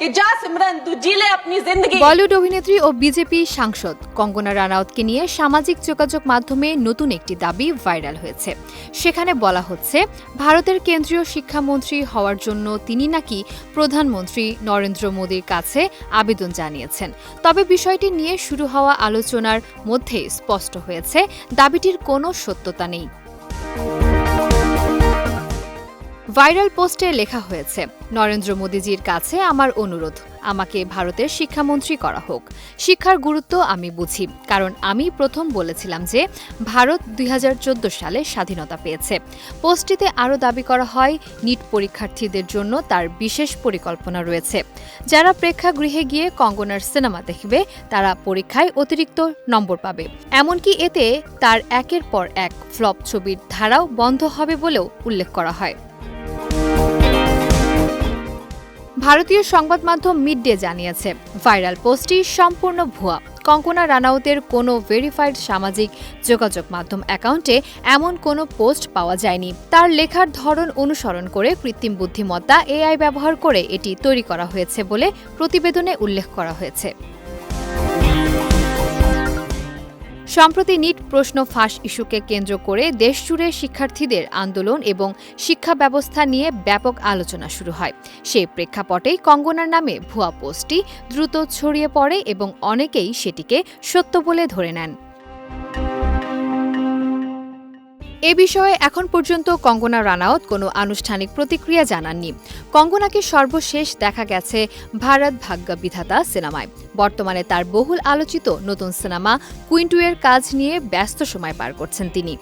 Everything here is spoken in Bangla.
कि जा सिमरन तू जी ले अपनी जिंदगी। বলিউড অভিনেত্রী ও বিজেপি সাংসদ কঙ্গনা রানাউতকে নিয়ে সামাজিক যোগাযোগ মাধ্যমে নতুন একটি দাবি ভাইরাল হয়েছে। সেখানে বলা হচ্ছে, ভারতের কেন্দ্রীয় শিক্ষামন্ত্রী হওয়ার জন্য তিনি নাকি প্রধানমন্ত্রী নরেন্দ্র মোদীর কাছে আবেদন জানিয়েছেন। তবে বিষয়টি নিয়ে শুরু হওয়া আলোচনার মধ্যে স্পষ্ট হয়েছে দাবিটির কোনো সত্যতা নেই। ভাইরাল পোস্টে লেখা হয়েছে, নরেন্দ্র মোদীজির কাছে আমার অনুরোধ, আমাকে ভারতের শিক্ষামন্ত্রী করা হোক। শিক্ষার গুরুত্ব আমি বুঝি, কারণ আমি প্রথম বলেছিলাম যে ভারত 2014 সালে স্বাধীনতা পেয়েছে। পোস্টটিতে আরও দাবি করা হয়, নিট পরীক্ষার্থীদের জন্য তার বিশেষ পরিকল্পনা রয়েছে। যারা প্রেক্ষাগৃহে গিয়ে কঙ্গনার সিনেমা দেখবে তারা পরীক্ষায় অতিরিক্ত নম্বর পাবে। এমনকি এতে তার একের পর এক ফ্লপ ছবির ধারাও বন্ধ হবে বলেও উল্লেখ করা হয়। ভারতীয় সংবাদ মাধ্যম মিড ডে জানিয়েছে, ভাইরাল পোস্টটি সম্পূর্ণ ভুয়া। কঙ্গনা রানাউতের কোনো ভেরিফাইড সামাজিক যোগাযোগ মাধ্যম অ্যাকাউন্টে এমন কোনো পোস্ট পাওয়া যায়নি। তার লেখার ধরন অনুসরণ করে কৃত্রিম বুদ্ধিমত্তা এআই ব্যবহার করে এটি তৈরি করা হয়েছে বলে প্রতিবেদনে উল্লেখ করা হয়েছে। সম্প্রতি নিট প্রশ্ন ফাঁস ইস্যুকে কেন্দ্র করে দেশজুড়ে শিক্ষার্থীদের আন্দোলন এবং শিক্ষা ব্যবস্থা নিয়ে ব্যাপক আলোচনা শুরু হয়। সেই প্রেক্ষাপটেই কঙ্গনার নামে ভুয়া পোস্টটি দ্রুত ছড়িয়ে পড়ে এবং অনেকেই সেটিকে সত্য বলে ধরে নেন। এ বিষয়ে এখন পর্যন্ত কঙ্গনা রানাউত কোনো আনুষ্ঠানিক প্রতিক্রিয়া জানাননি। কঙ্গনাকে সর্বশেষ দেখা গেছে ভারত ভাগ্য বিধাতা সিনেমায়। বর্তমানে তার বহুল আলোচিত নতুন সিনেমা কুইন 2 এর কাজ নিয়ে ব্যস্ত সময় পার করছেন তিনি।